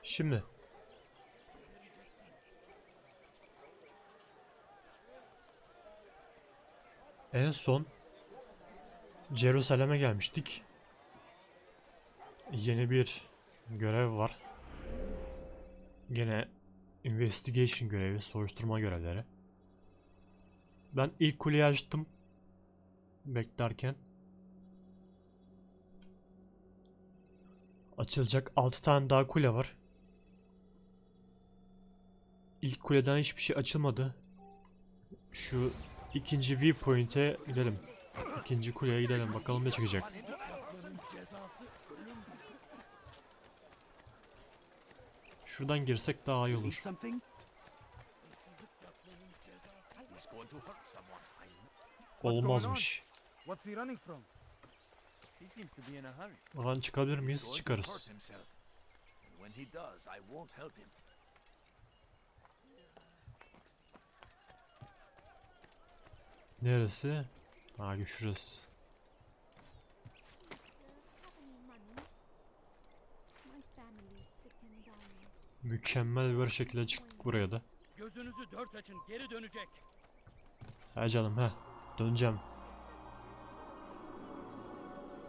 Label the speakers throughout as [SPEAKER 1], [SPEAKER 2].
[SPEAKER 1] Şimdi en son Jerusalem'e gelmiştik. Yeni bir görev var. Gene investigation görevi, soruşturma görevleri. Ben ilk kuleyi açtım beklerken. Açılacak 6 tane daha kule var. İlk kuleden hiçbir şey açılmadı. Şu ikinci viewpoint'e gidelim. İkinci kuleye gidelim, bakalım ne çıkacak. Şuradan girsek daha iyi olur. Olmazmış. Oradan çıkabilir miyiz? Çıkarız. Neresi? Ha, şurası. Mükemmel bir şekilde çıktık buraya da.
[SPEAKER 2] Gözünüzü dört açın, geri dönecek.
[SPEAKER 1] He canım, he. Döneceğim.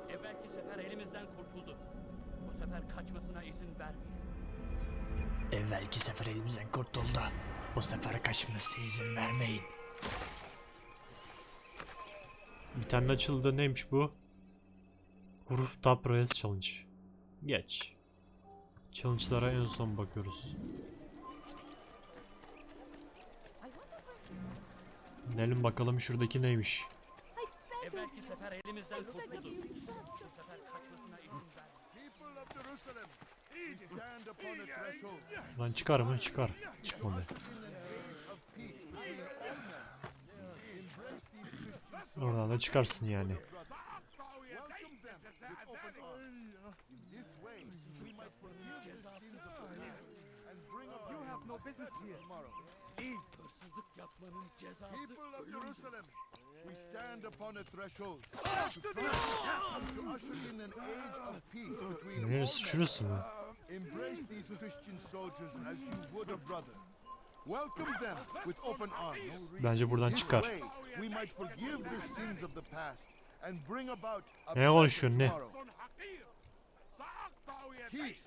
[SPEAKER 2] Evvelki sefer elimizden kurtuldu. Bu sefer kaçmasına izin vermeyin.
[SPEAKER 1] Evvelki sefer elimizden kurtuldu. Bu sefer kaçmasına izin vermeyin. Bir tane açıldı. Neymiş bu? Rooftop Race Challenge. Geç. Challenge'lara en son bakıyoruz. Gidelim bakalım şuradaki neymiş.
[SPEAKER 2] Evvelki sefer elimizden kurtuldu. Bu sefer kaçmasına izin vermeyin.
[SPEAKER 1] Lan çıkar mı? Çıkar. Çıkmadı. Oradan da çıkarsın yani.
[SPEAKER 2] Hırsızlık yapmanın cezası ölümdür.
[SPEAKER 3] We stand upon a threshold to usher in an age of peace between
[SPEAKER 1] Neresi? Şurası mı?
[SPEAKER 3] Embrace these Christian soldiers as you would a brother. Welcome them with open arms.
[SPEAKER 1] Bence buradan
[SPEAKER 3] This
[SPEAKER 1] çıkar.
[SPEAKER 3] way, we might forgive the sins of the past and bring about a
[SPEAKER 1] Ne konuşuyorsun, ne?
[SPEAKER 3] Peace.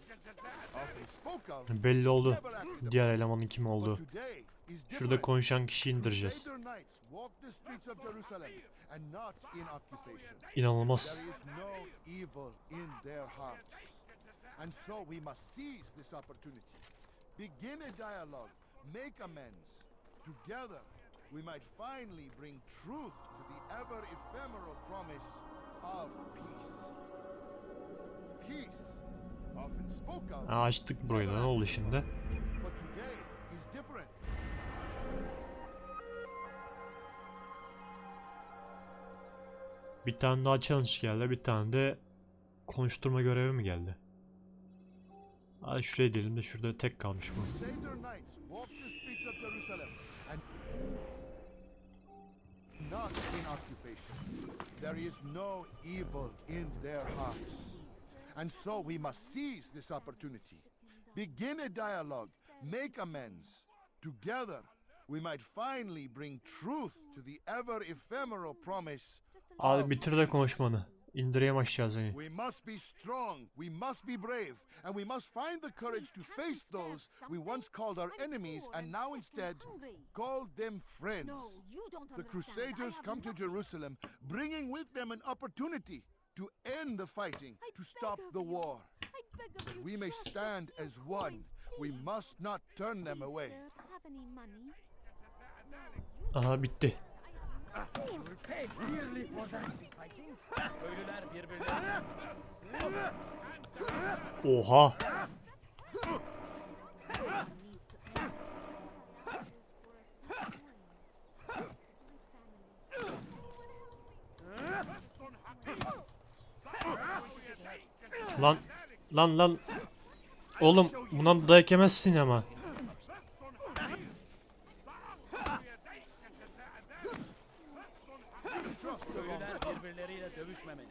[SPEAKER 3] Often spoke of,
[SPEAKER 1] Belli oldu.
[SPEAKER 3] never acted upon.
[SPEAKER 1] Diğer elemanın kim
[SPEAKER 3] But
[SPEAKER 1] olduğu.
[SPEAKER 3] today is
[SPEAKER 1] Şurada
[SPEAKER 3] different.
[SPEAKER 1] konuşan kişiyi indireceğiz.
[SPEAKER 3] Crusader knights walk the streets of Jerusalem and not in occupation.
[SPEAKER 1] İnanılmaz.
[SPEAKER 3] There is no evil in their hearts. And so we must seize this opportunity. Begin a dialogue, make amends. Together, we might finally bring truth to the ever ephemeral promise of peace. Peace, often spoke of,
[SPEAKER 1] Açtık burayı da, ne oldu şimdi?
[SPEAKER 3] but today is different.
[SPEAKER 1] Bir tane daha challenge geldi, bir tane de konuşturma görevi mi geldi? Hadi şuraya diyelim de şurada tek kalmış bu.
[SPEAKER 3] Crusader knights walk the streets of Jerusalem and not in occupation. There is no evil in their hearts. And so we must seize this opportunity. Begin a dialogue, make amends. Together, we might finally bring truth to the ever ephemeral promise.
[SPEAKER 1] Hadi bitir de konuşmanı. İndireyim aşağı seni.
[SPEAKER 3] We must be strong, we must be brave, and we must find the courage to face those we once called our enemies and now instead call them friends. The Crusaders come to Jerusalem, bringing with them an opportunity to end the fighting, to stop the war. That we may stand as one, we must not turn them away.
[SPEAKER 1] Aha, bitti.
[SPEAKER 2] Köylüler birbirlerine
[SPEAKER 1] Oha. Lan. Lan. Oğlum buna dayak yemezsin ama.
[SPEAKER 2] köylüler birbirleriyle dövüşmemeli.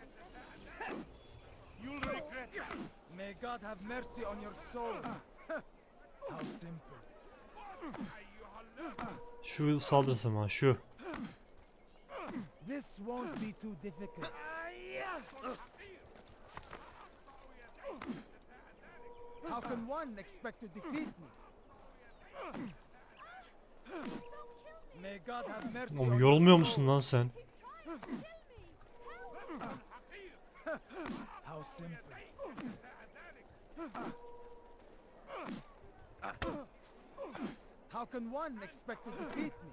[SPEAKER 4] May God have mercy on your soul.
[SPEAKER 1] Şu saldırsın bana, şu.
[SPEAKER 4] This won't be too difficult. How can one expect to defeat me? May God have mercy
[SPEAKER 1] Oğlum
[SPEAKER 4] on
[SPEAKER 1] yorulmuyor
[SPEAKER 4] your
[SPEAKER 1] musun
[SPEAKER 4] soul.
[SPEAKER 1] lan sen?
[SPEAKER 4] How simple. How can one expect to defeat me?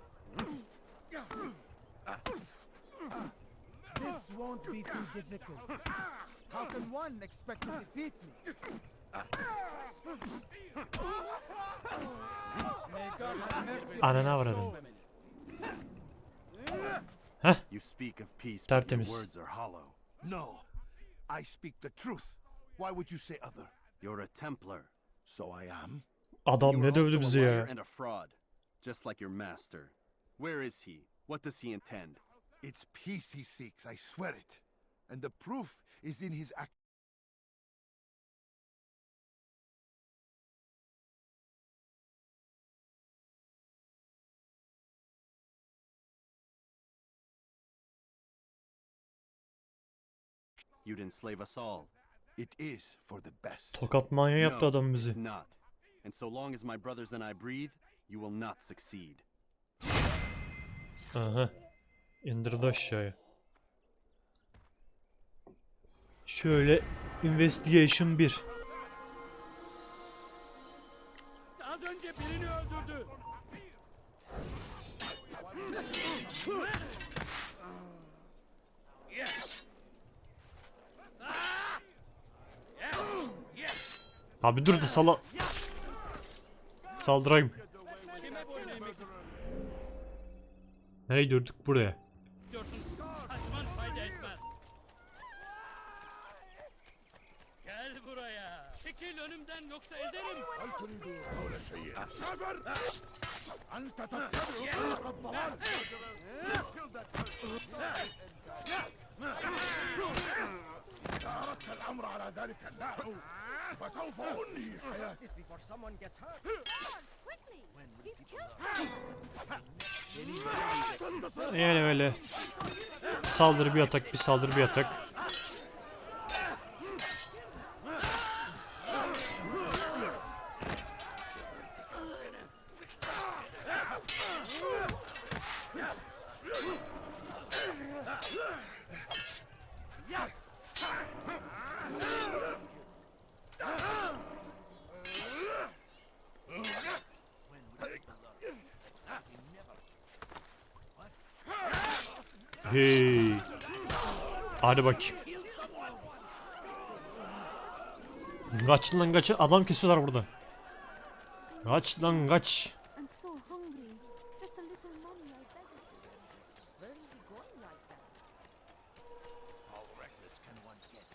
[SPEAKER 4] This won't be too difficult. How can one expect to defeat me? May God have mercy on
[SPEAKER 1] Ananı
[SPEAKER 4] your
[SPEAKER 1] avradım.
[SPEAKER 4] soul.
[SPEAKER 5] You speak of peace, but your
[SPEAKER 1] Tertemiz.
[SPEAKER 5] words are hollow.
[SPEAKER 3] No, I speak the truth. Why would you say other?
[SPEAKER 5] You're a Templar.
[SPEAKER 3] So I am.
[SPEAKER 1] Adam
[SPEAKER 5] You
[SPEAKER 1] ne
[SPEAKER 5] are
[SPEAKER 1] dövdü
[SPEAKER 5] also
[SPEAKER 1] bizi
[SPEAKER 5] a
[SPEAKER 1] ya.
[SPEAKER 5] liar and a fraud, just like your master. Where is he? What does he intend?
[SPEAKER 3] It's peace he seeks, I swear it. And the proof is in his act.
[SPEAKER 5] You'd enslave us all.
[SPEAKER 3] It is for the best.
[SPEAKER 1] Tokat manyağı yaptı
[SPEAKER 5] No,
[SPEAKER 1] adam
[SPEAKER 5] it's
[SPEAKER 1] bizi.
[SPEAKER 5] not. And so long as my brothers and I breathe, you will not succeed.
[SPEAKER 1] Aha. İndirdi aşağıya. Şöyle investigation 1.
[SPEAKER 2] Az önce birini öldürdü.
[SPEAKER 1] Abi dur da saldırayım.
[SPEAKER 2] Kime boyun eğmek
[SPEAKER 1] Nereye döndük? Buraya.
[SPEAKER 2] istiyorsun? Kaçman fayda etmez. Gel buraya. Çekil önümden yoksa ezerim.
[SPEAKER 1] Yani öyle. Saldırı bir atak, bir saldırı bir atak. Hey. Hadi bakayım. Kaç lan kaç. Adam kesiyorlar burada. Kaç lan kaç.
[SPEAKER 6] I'm so hungry. Just a little money, I beg of you. Where is he going like that?
[SPEAKER 4] How reckless can one get?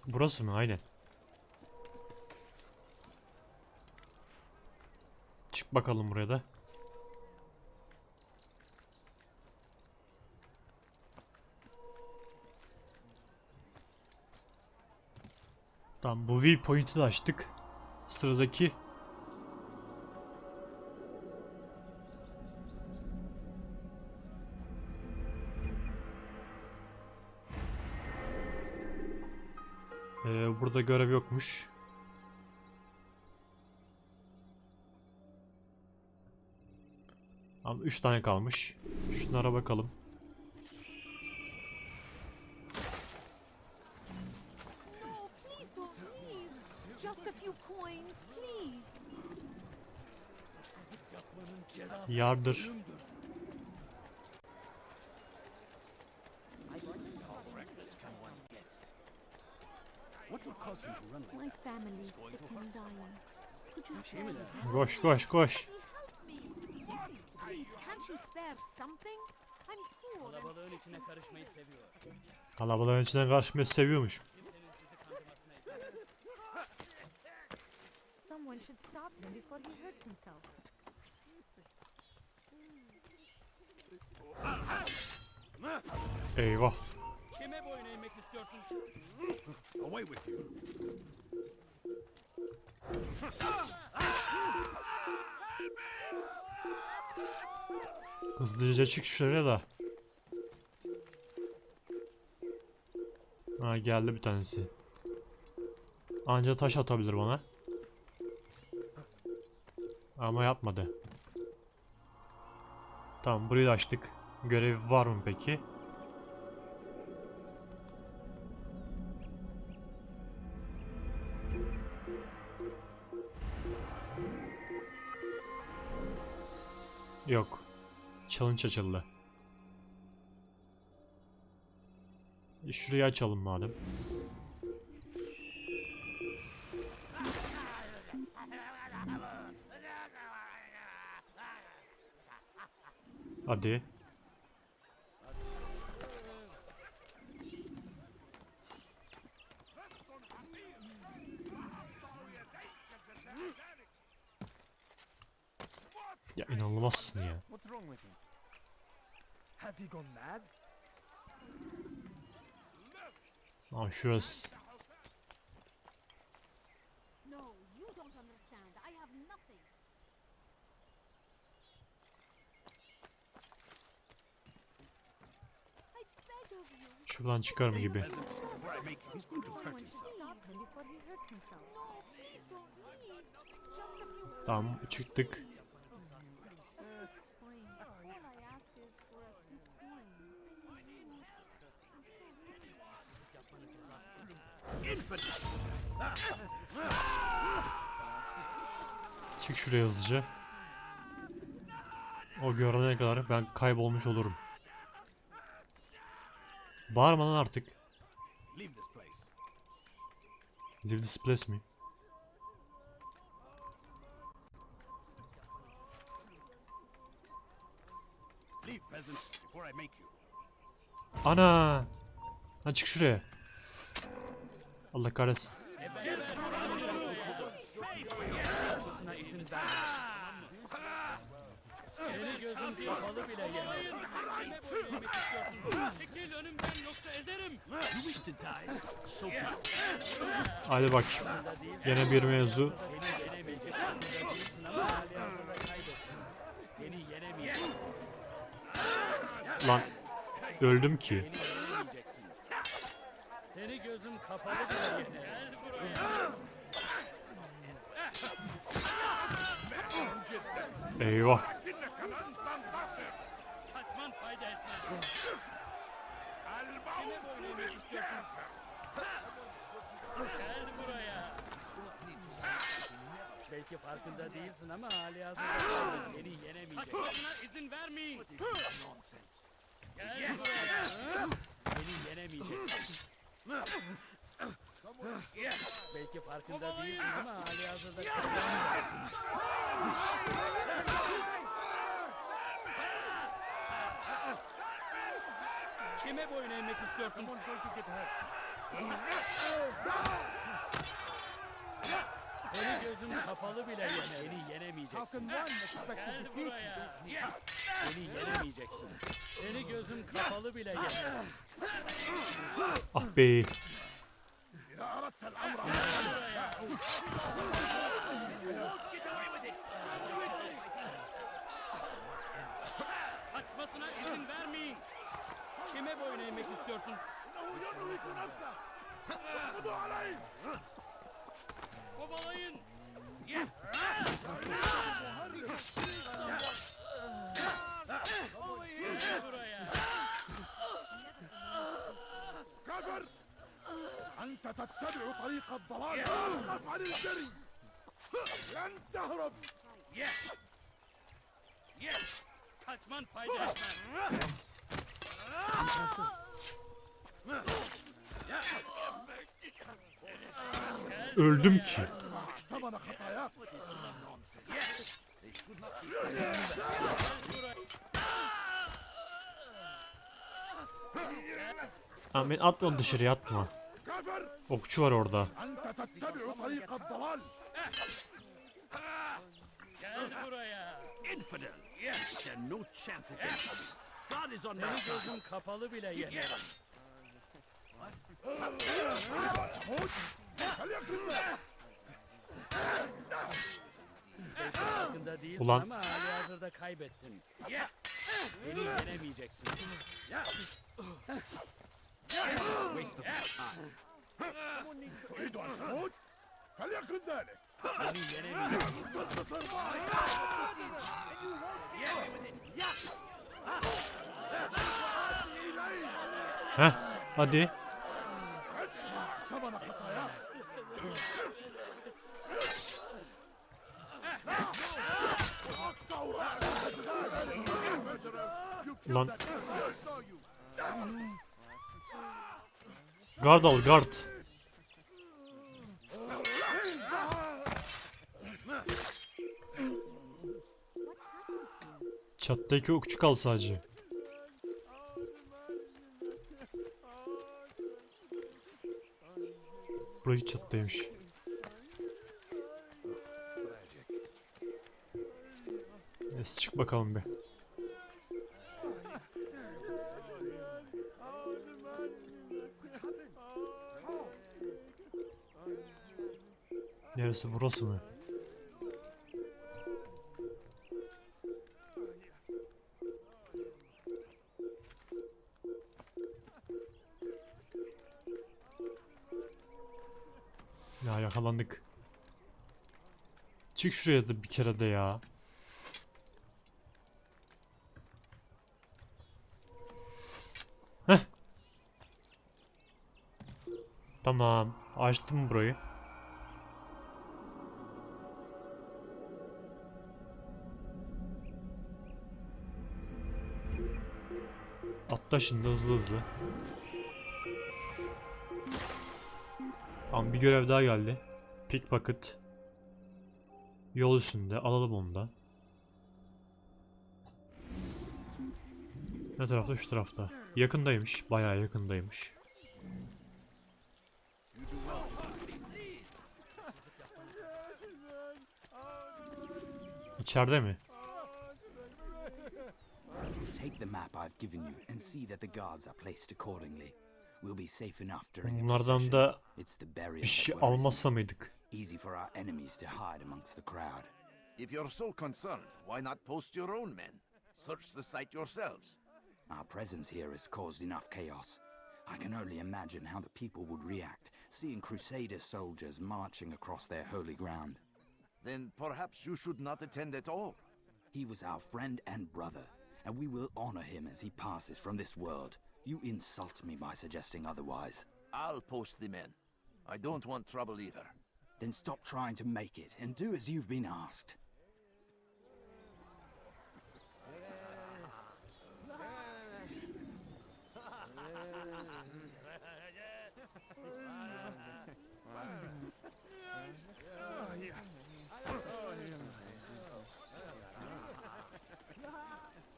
[SPEAKER 1] Burası mı? Aynen. Çık bakalım buraya da. Tamam, bu viewpoint'i de açtık. Sıradaki burada görev yokmuş. Tamam, 3 tane kalmış. Şunlara bakalım.
[SPEAKER 6] No, please don't leave. Just a few coins, please.
[SPEAKER 1] Yardır.
[SPEAKER 5] What would cause him to run like
[SPEAKER 6] My family's sick and dying. Could you spare me?
[SPEAKER 1] Koş koş koş.
[SPEAKER 6] Help me. Can't you spare something?
[SPEAKER 2] Kalabalığın içine karışmayı seviyor.
[SPEAKER 1] Kalabalığın içinden karışmayı seviyormuş.
[SPEAKER 2] Kimsenin sizi kandırmasına izin vermem.
[SPEAKER 6] Someone should stop him before he hurts himself.
[SPEAKER 1] Eyvah.
[SPEAKER 2] Kime boyun eğmek istiyorsun?
[SPEAKER 3] Away with you.
[SPEAKER 1] Hızlıca çık şuraya da. Ha, geldi bir tanesi. Anca taş atabilir bana. Ama yapmadı. Tamam, burayı da açtık. Görev var mı peki? Yok. Challenge açıldı. Şurayı açalım madem. Hadi. Ya inanılmazsın ya.
[SPEAKER 4] What's wrong with him? Has he gone mad?
[SPEAKER 1] Aa, şurası.
[SPEAKER 6] No, you don't understand. I have nothing. I beg of you.
[SPEAKER 1] Şuradan çıkarım gibi.
[SPEAKER 3] Before I make you, he's going to hurt
[SPEAKER 6] Someone should
[SPEAKER 3] himself.
[SPEAKER 6] stop him before he hurts himself. No, please don't leave. Just a few
[SPEAKER 1] Tamam, çıktık.
[SPEAKER 6] coins. All I ask is for a few coins.
[SPEAKER 1] Çık şuraya hızlıca. O görene kadar ben kaybolmuş olurum. Bağırma lan artık.
[SPEAKER 3] Leave this place.
[SPEAKER 1] Leave this place mi?
[SPEAKER 3] Leave, peasant, before I make you.
[SPEAKER 1] Ana! Ha, çık şuraya. Allah kahretsin.
[SPEAKER 2] Kaçmasına izin vermem. Seni gözüm kapalı bile yemedim. Kime boyun eğmek istiyorsun? Çekil önümden yoksa ezerim.
[SPEAKER 3] You wish to die. So be it.
[SPEAKER 1] Hadi bak. Gene bir mevzu.
[SPEAKER 2] Beni yenemeyecek durumda değilsin ama hali hazırda kaybettin. Beni yenemeyeceksin.
[SPEAKER 1] Lan öldüm ki.
[SPEAKER 2] Beni yenemeyeceksin. Seni gözüm kapalı bile yenerim. Gel buraya.
[SPEAKER 1] Eyvah.
[SPEAKER 2] Kaçman fayda etmez. Kime boyun eğmek istiyorsun? Gel buraya. Belki farkında değilsin ama hali hazırda beni yenemeyecek. Kaçmasına izin vermeyin. Gel buraya. Beni yenemeyeceksin. Belki farkında değilsin ama hali hazırda kime boyun eğmek istiyorsun? Seni gözüm kapalı bile beni yenemeyeceksin.
[SPEAKER 4] How can one expect to
[SPEAKER 2] Gel
[SPEAKER 4] defeat
[SPEAKER 2] buraya. Beni yenemeyeceksin. Seni gözüm kapalı bile yenemem.
[SPEAKER 1] Ah be.
[SPEAKER 2] Kaçmasına izin vermeyin. Kime boyun eğmek istiyorsun? Kovalayın. Gel buraya.
[SPEAKER 3] أنت تتبع طريق الضلال وتخاف عن الجري لن تهرب.
[SPEAKER 2] Kaçman fayda etmez.
[SPEAKER 1] Öldüm ki.
[SPEAKER 3] ثمن خطاياك.
[SPEAKER 1] Ha, beni atma dışarıya, atma. Okçu var orada.
[SPEAKER 3] أنت تتبع طريق الضلال.
[SPEAKER 2] Gel buraya.
[SPEAKER 7] Infidel. Yes, stand no chance against me. God is on my
[SPEAKER 2] Seni
[SPEAKER 7] side.
[SPEAKER 2] gözüm kapalı bile yenerim. Farkında değilsin
[SPEAKER 1] Ulan.
[SPEAKER 2] ama halihazırda kaybettin. Beni yenemeyeceksin.
[SPEAKER 7] Waste of my time.
[SPEAKER 3] تريد أن تموت؟ فليكن ذلك.
[SPEAKER 2] Beni yenemeyeceksin.
[SPEAKER 1] Heh, hadi.
[SPEAKER 3] ثمن خطاياك.
[SPEAKER 1] Ulan. Guard al, guard. Çattaki okçu kal sadece. Burayı çattaymış. Neyse, çık bakalım bir. Neresi, burası mı? Ya yakalandık. Çık şuraya da bir kere de ya. Heh. Tamam. Açtım burayı. Atla şimdi hızlı hızlı. Tamam, bir görev daha geldi. Pickpocket. Yol üstünde. Alalım onu da. Ne tarafta? Şu tarafta. Yakındaymış. Bayağı yakındaymış. İçeride mi?
[SPEAKER 8] Take the map I've given you and see that the guards are placed accordingly. We'll be safe enough during the
[SPEAKER 1] Bunlardan
[SPEAKER 8] procession.
[SPEAKER 1] da
[SPEAKER 8] It's the barrier
[SPEAKER 1] bir şey
[SPEAKER 8] that worries me.
[SPEAKER 1] almazsa mıydık?
[SPEAKER 8] Easy for our enemies to hide amongst the crowd.
[SPEAKER 9] If you're so concerned, why not post your own men? Search the site yourselves.
[SPEAKER 8] Our presence here has caused enough chaos. I can only imagine how the people would react, seeing Crusader soldiers marching across their holy ground.
[SPEAKER 9] Then perhaps you should not attend at all.
[SPEAKER 8] He was our friend and brother, and we will honor him as he passes from this world. You insult me by suggesting otherwise.
[SPEAKER 9] I'll post the men. I don't want trouble either.
[SPEAKER 8] Then stop trying to make it and do as you've been asked.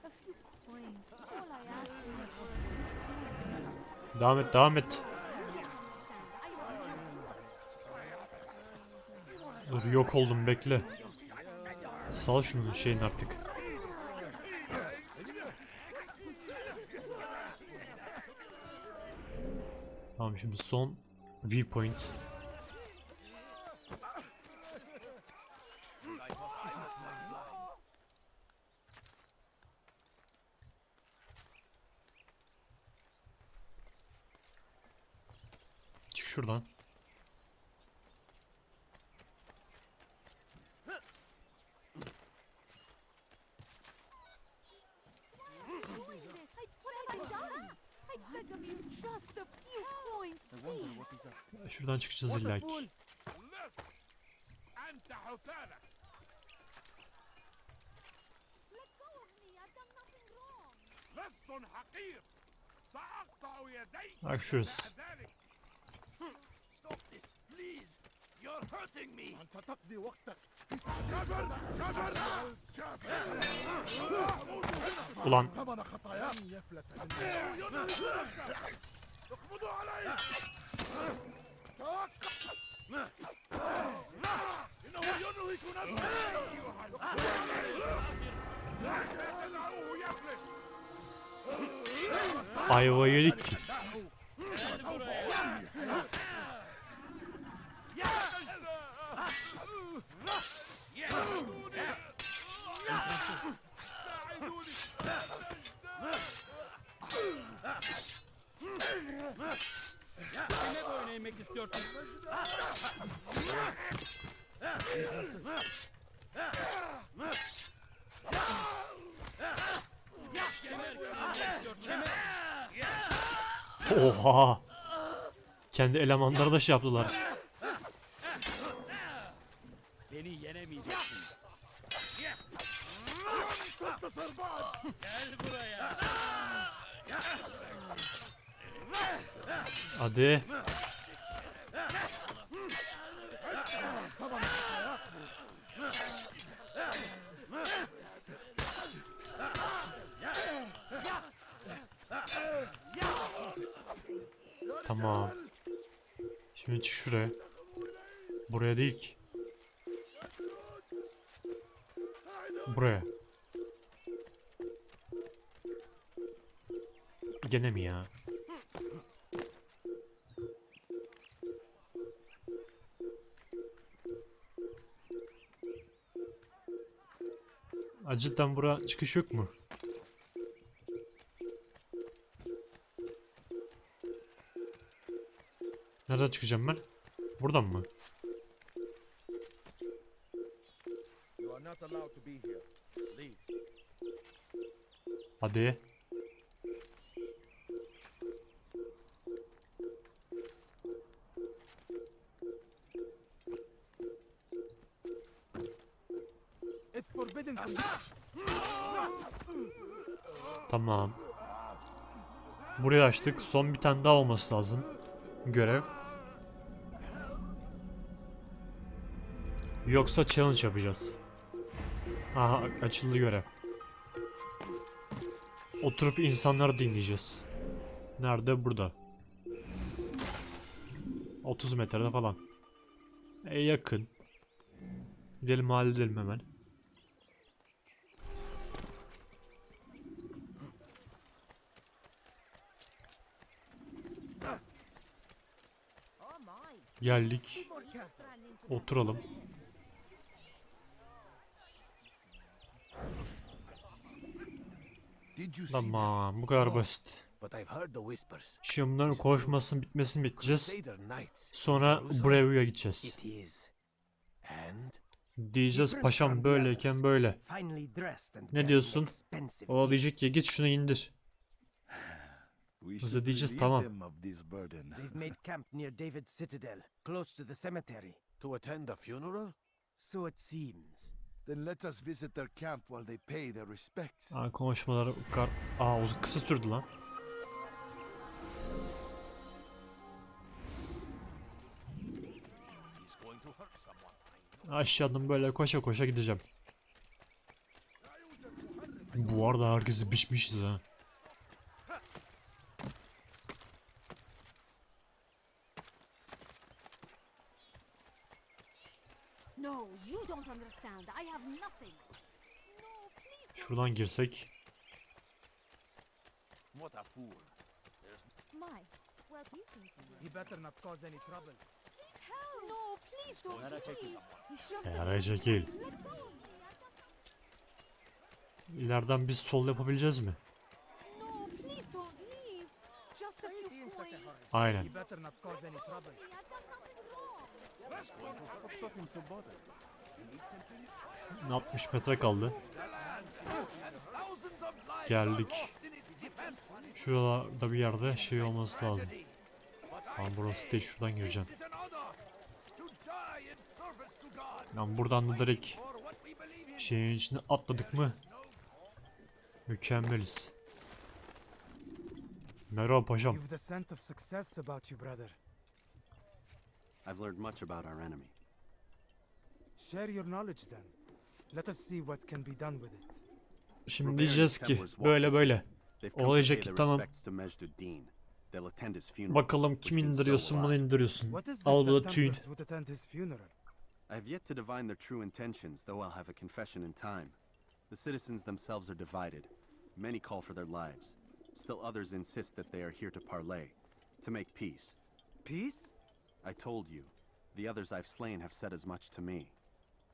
[SPEAKER 6] A few coins. All I ask is
[SPEAKER 1] Devam et, devam et. Dur, yok oldum, bekle. Sal şunun şeyin artık. Tamam, şimdi son viewpoint. Çık şuradan.
[SPEAKER 6] what have I done? I beg of you, just a few coins, please.
[SPEAKER 1] Şuradan çıkacağız illaki.
[SPEAKER 3] أنت حثالك.
[SPEAKER 6] Let go of me. I've done nothing wrong.
[SPEAKER 3] لص حقير. سأقطع يديك.
[SPEAKER 1] Bak şurası.
[SPEAKER 7] Stop this, please. You're hurting me.
[SPEAKER 3] أنت تقضي وقتك
[SPEAKER 1] Ulan. Ayva yedik.
[SPEAKER 2] Kime boyun eğmek istiyorsun?
[SPEAKER 1] Oha. Kendi elemanları da şey yaptılar.
[SPEAKER 2] Beni yenemeyeceksin. Gel buraya.
[SPEAKER 1] Hadi. Tamam. Şimdi çık şuraya. Buraya değil ki. Buraya. Gene mi ya? Cidden bura çıkış yok mu? Nereden çıkacağım ben? Buradan mı?
[SPEAKER 3] You are not allowed to be here. Leave.
[SPEAKER 1] Hadi.
[SPEAKER 4] It's forbidden to
[SPEAKER 1] Tamam. Burayı açtık. Son bir tane daha olması lazım. Görev. Yoksa challenge yapacağız. Aha, açıldı görev. Oturup insanları dinleyeceğiz. Nerede? Burada. 30 metrede falan. Yakın. Gidelim, halledelim hemen. Geldik. Oturalım.
[SPEAKER 3] Did you see
[SPEAKER 1] Tamam, bu kadar basit.
[SPEAKER 9] But I've heard the whispers.
[SPEAKER 1] Şimdi bunların konuşmasının bitmesini bekleyeceğiz.
[SPEAKER 9] Crusader knights.
[SPEAKER 1] Sonra Breu'ya gideceğiz.
[SPEAKER 9] It is. And
[SPEAKER 1] Diyeceğiz paşam böyleyken böyle.
[SPEAKER 9] finely dressed and
[SPEAKER 1] Ne diyorsun? O diyecek ya, git şunu indir.
[SPEAKER 3] we
[SPEAKER 1] Bize
[SPEAKER 3] should
[SPEAKER 1] diyeceğiz
[SPEAKER 3] relieve
[SPEAKER 1] tamam.
[SPEAKER 3] them of this burden?
[SPEAKER 10] They've made camp near David's citadel, close to the cemetery.
[SPEAKER 9] to attend the funeral?
[SPEAKER 10] So it seems.
[SPEAKER 3] Then let us visit their camp while they pay their respects.
[SPEAKER 1] Konuşmaları uzun kısa sürdü lan.
[SPEAKER 9] He's going to hurt someone.
[SPEAKER 1] Aşağıdan böyle koşa koşa gideceğim. Bu arada herkesi biçmişiz ha.
[SPEAKER 6] No, you don't understand. I have nothing. No, please.
[SPEAKER 1] Şuradan girsek.
[SPEAKER 9] What a fool.
[SPEAKER 6] My. Well, he thinks he
[SPEAKER 4] He better not cause any trouble.
[SPEAKER 6] Help! No, please don't leave. He's just
[SPEAKER 1] Yara çekil.
[SPEAKER 6] let go of me.
[SPEAKER 1] İleriden biz sol yapabileceğiz mi?
[SPEAKER 6] No, please don't leave. Just a
[SPEAKER 4] Why is
[SPEAKER 6] few
[SPEAKER 4] he in such a
[SPEAKER 6] coins.
[SPEAKER 4] hurry?
[SPEAKER 1] Aynen.
[SPEAKER 4] He better not cause any trouble.
[SPEAKER 6] I've done nothing wrong.
[SPEAKER 4] What's got him so bothered?
[SPEAKER 1] 60 metre kaldı. Geldik. Şurada bir yerde şey olması lazım. Tamam, burası değil, şuradan gireceğim. Lan buradan da direkt şeyin içine atladık mı mükemmeliz. Merhaba paşam.
[SPEAKER 10] You've the scent of success about you, brother.
[SPEAKER 5] I've learned much about our enemy.
[SPEAKER 10] Share your knowledge then. Let us see what can be done with it.
[SPEAKER 1] Şimdi diyeceğiz ki böyle böyle. Olacak ki tamam. Bakalım kim indiriyorsun, bunu indiriyorsun. Al bu da tüy.
[SPEAKER 5] I have yet to divine their true intentions, though I'll have a confession in time. The citizens themselves are divided. Many call for their lives. Still others insist that they are here to parley, to make peace.
[SPEAKER 10] Peace?
[SPEAKER 5] I told you. The others I've slain have said as much to me.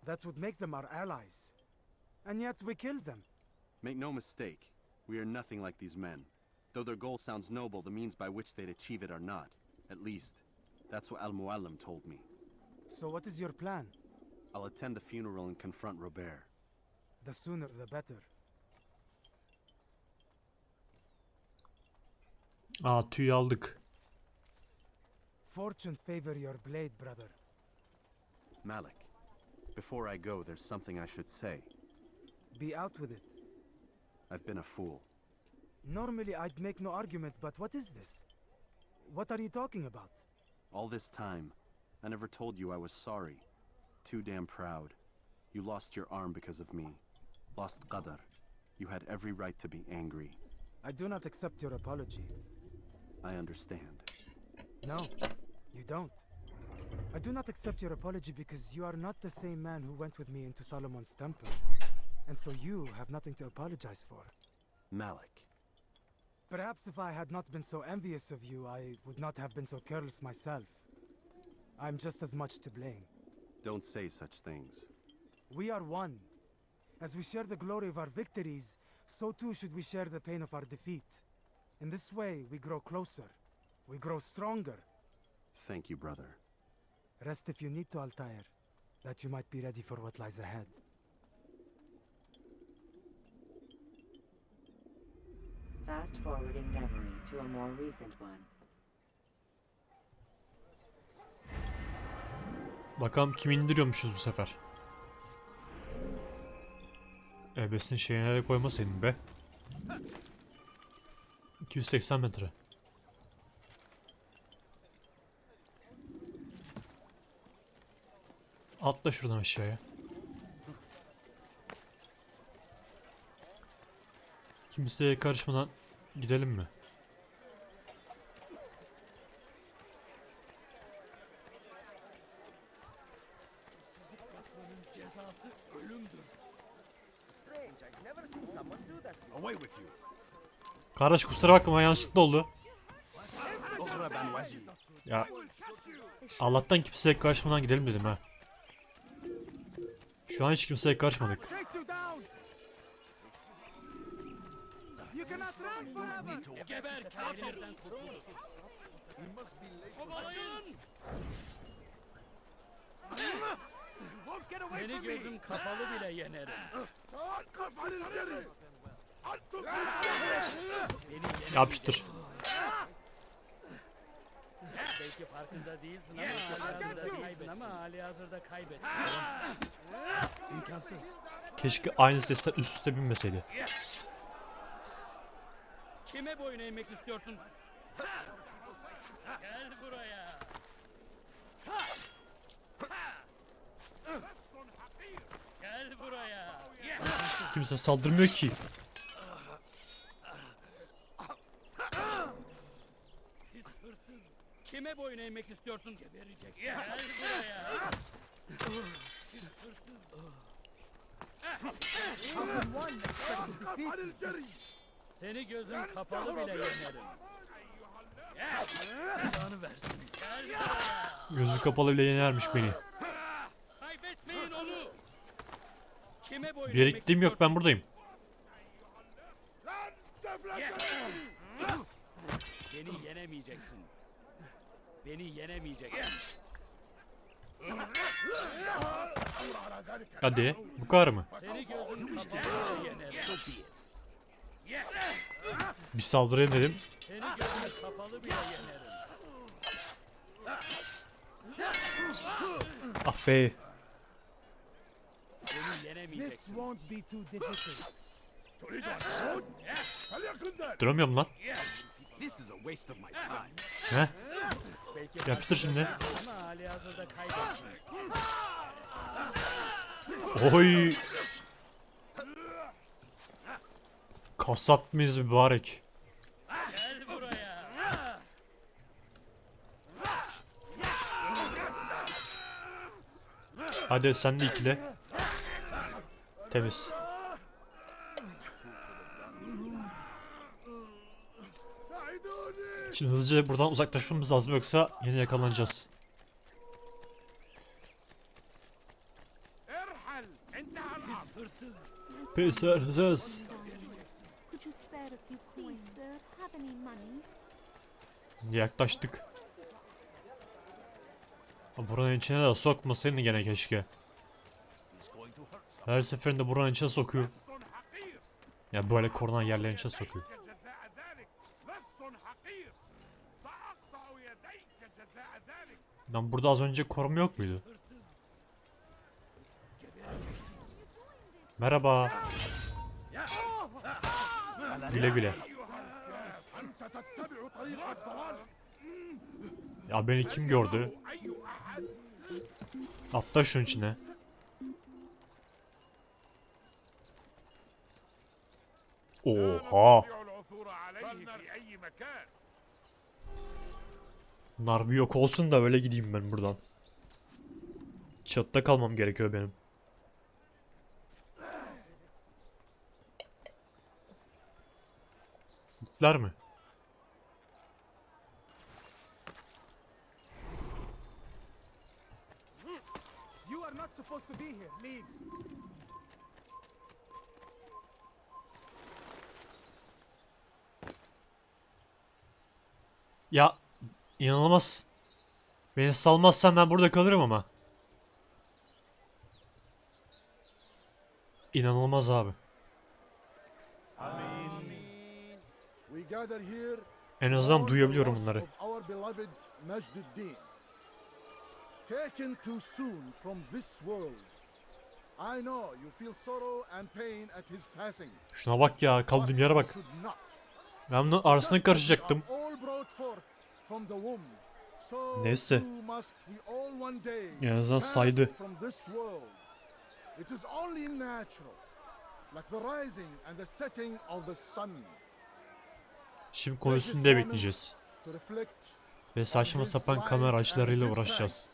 [SPEAKER 10] That would make them our allies. And yet we killed them.
[SPEAKER 5] Make no mistake, we are nothing like these men. Though their goal sounds noble, the means by which they'd achieve it are not. At least, that's what Al-Muallim told me.
[SPEAKER 10] So what is your plan?
[SPEAKER 5] I'll attend the funeral and confront Robert.
[SPEAKER 10] The sooner the better.
[SPEAKER 1] Aa, tüy aldık.
[SPEAKER 10] Fortune favor your blade, brother.
[SPEAKER 5] Malik, before I go, there's something I should say.
[SPEAKER 10] Be out with it.
[SPEAKER 5] I've been a fool.
[SPEAKER 10] Normally I'd make no argument, but what is this? What are you talking about?
[SPEAKER 5] All this time, I never told you I was sorry. Too damn proud. You lost your arm because of me. Lost Qadar. You had every right to be angry.
[SPEAKER 10] I do not accept your apology.
[SPEAKER 5] I understand.
[SPEAKER 10] No, you don't. I do not accept your apology because you are not the same man who went with me into Solomon's temple. And so you have nothing to apologize for.
[SPEAKER 5] Malik.
[SPEAKER 10] Perhaps if I had not been so envious of you, I would not have been so careless myself. I'm just as much to blame.
[SPEAKER 5] Don't say such things.
[SPEAKER 10] We are one. As we share the glory of our victories, so too should we share the pain of our defeat. In this way, we grow closer. We grow stronger.
[SPEAKER 5] Thank you, brother.
[SPEAKER 10] Rest if you need to, Altair, that you might be ready for what lies ahead.
[SPEAKER 11] Fast forwarding memory to a more recent one.
[SPEAKER 1] Bakalım kim indiriyormuşuz bu sefer. Ebesini şeyine de koymasaydın be. 280 metre. Atla şuradan aşağıya. Kimseye karışmadan gidelim mi?
[SPEAKER 2] Cezası ölümdür.
[SPEAKER 7] Away with you.
[SPEAKER 1] Kardeş kusura bakma, yanlışlıkla oldu. Ya Allah'tan kimseye karışmadan gidelim dedim ha. Şu an hiç kimseye karışmadık.
[SPEAKER 2] Geber kafirden kurtulur. Kovalayın! Seni gözüm kapalı bile yenerim.
[SPEAKER 1] Yapıştır.
[SPEAKER 2] Belki farkında değilsin ama halihazırda kaybettin. İmkansız.
[SPEAKER 1] Keşke aynı sesler üst üste binmeseydi.
[SPEAKER 2] Kime boyun eğmek istiyorsun? Gel buraya. Gel buraya.
[SPEAKER 1] Kimse saldırmıyor ki.
[SPEAKER 2] Pis hırsız. Kime boyun eğmek istiyorsun? Geberecek. Gel buraya. Pis hırsız. Seni gözüm kapalı bile yenerim. Canı versin. Gel buraya.
[SPEAKER 1] Gözü kapalı bile yenermiş beni.
[SPEAKER 2] Kaybetmeyin onu. Kime boyun
[SPEAKER 1] Bir yere
[SPEAKER 2] eğmek
[SPEAKER 1] gittiğim yok, ben buradayım.
[SPEAKER 2] Beni yenemeyeceksin. Beni yenemeyeceksin.
[SPEAKER 1] Hadi, bu kadar mı?
[SPEAKER 2] Seni gözüm kapalı yenerim.
[SPEAKER 1] Bir saldırayım dedim.
[SPEAKER 2] Seni gözüm kapalı bile yenerim.
[SPEAKER 1] Ah be.
[SPEAKER 2] Beni yenemeyeceksin.
[SPEAKER 4] This won't be too difficult.
[SPEAKER 1] Duramıyorum lan.
[SPEAKER 7] This is a waste of my time.
[SPEAKER 1] Heh. Yapıştır şimdi.
[SPEAKER 2] Ama halihazırda kaybettin.
[SPEAKER 1] Oy. Kasap mıyız mübarek?
[SPEAKER 2] Gel buraya.
[SPEAKER 1] Hadi sen de ikile. Temiz. Şimdi hızlıca buradan uzaklaşmamız lazım yoksa yine yakalanacağız. Pis hırsız.
[SPEAKER 6] Could you spare a few coins, sir? Have any money?
[SPEAKER 1] Yaklaştık. Buranın içine de sokmasaydın gene keşke. Her seferinde buranın içine sokuyor. Ya böyle korunan yerlerin içine sokuyor. Lan burada az önce koruma yok muydu? Merhaba. Güle güle. Ya beni kim gördü? Atla şunun içine. Oha. Bunlar bir yok olsun da öyle gideyim ben buradan. Çatıda kalmam gerekiyor benim. Gittiler mi?
[SPEAKER 4] You are not supposed to be here. Leave.
[SPEAKER 1] Ya inanılmaz. Beni salmazsan ben burada kalırım ama. İnanılmaz abi.
[SPEAKER 3] We gather here
[SPEAKER 1] En azından duyabiliyorum bunları.
[SPEAKER 3] our beloved Majduddin, taken too soon from this world. I know you feel sorrow and pain at his passing.
[SPEAKER 1] Şuna bak ya, kaldığım yere bak. Ben bunun arasına karışacaktım. Neyse. En azından saydı.
[SPEAKER 3] It is only natural, like the rising and the setting of the sun.
[SPEAKER 1] Şimdi konusunu diye bekleyeceğiz. Ve saçma sapan kamera açılarıyla uğraşacağız.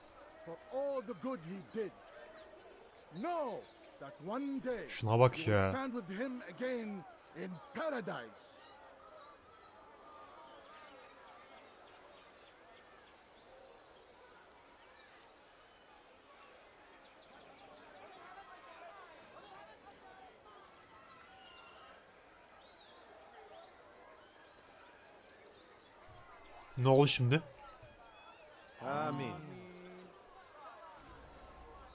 [SPEAKER 1] Şuna bak ya. Ne oldu şimdi?
[SPEAKER 9] Amin.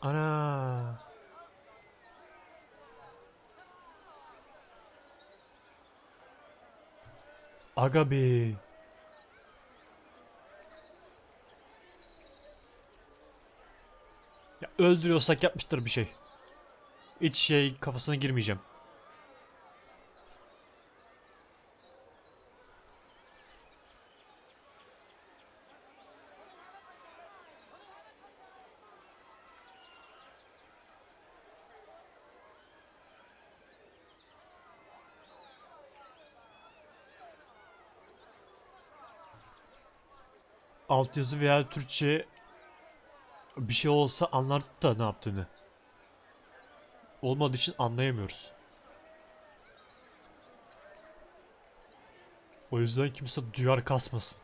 [SPEAKER 1] Ana. Aga be. Ya öldürüyorsak yapmıştır bir şey. Hiç şey kafasına girmeyeceğim. Altyazı veya Türkçe bir şey olsa anlardık da ne yaptığını. Olmadığı için anlayamıyoruz. O yüzden kimse duyar kasmasın.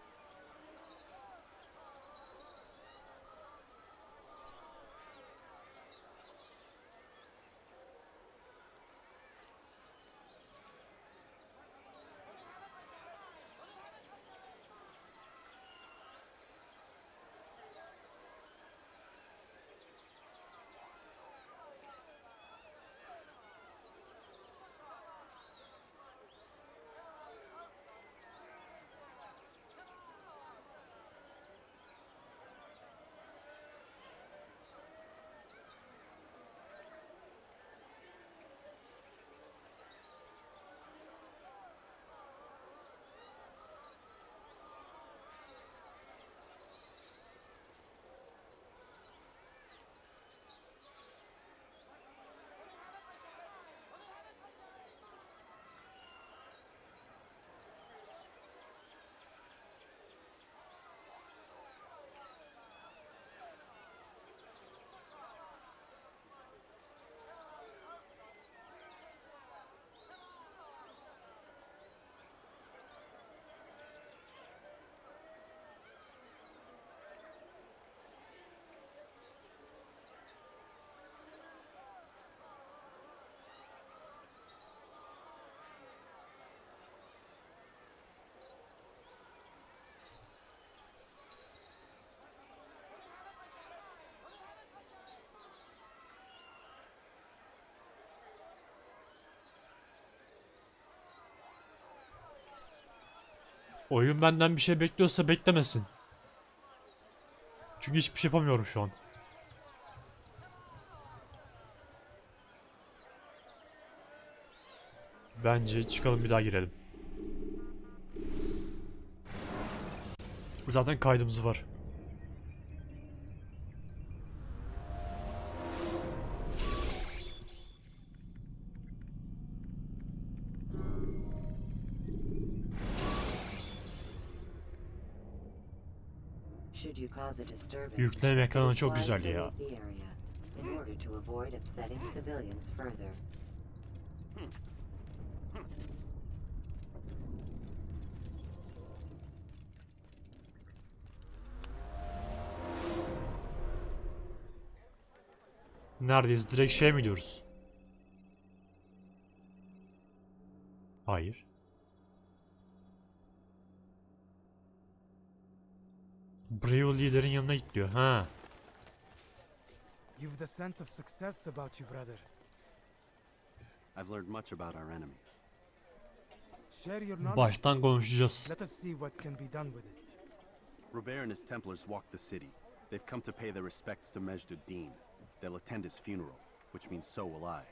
[SPEAKER 1] Oyun benden bir şey bekliyorsa beklemesin. Çünkü hiçbir şey yapamıyorum şu an. Bence çıkalım bir daha girelim. Zaten kaydımız var.
[SPEAKER 11] Should you cause a disturbance,
[SPEAKER 1] Yükleme ekranı
[SPEAKER 11] it is
[SPEAKER 1] çok
[SPEAKER 11] wise
[SPEAKER 1] güzel
[SPEAKER 11] to
[SPEAKER 1] ya.
[SPEAKER 11] leave the area in order to avoid upsetting civilians further.
[SPEAKER 1] Neredeyiz? Direkt şey mi diyoruz? Hayır. Brave liderin yanına git diyor. Ha.
[SPEAKER 10] You've the scent of success about you, brother.
[SPEAKER 5] I've learned much about our enemy.
[SPEAKER 10] Share your knowledge.
[SPEAKER 1] Baştan konuşacağız.
[SPEAKER 10] Let us see what can be done with it.
[SPEAKER 5] Robert and his Templars walked the city. They've come to pay their respects to Majd-ud-Din. They'll attend his funeral, which means so will I.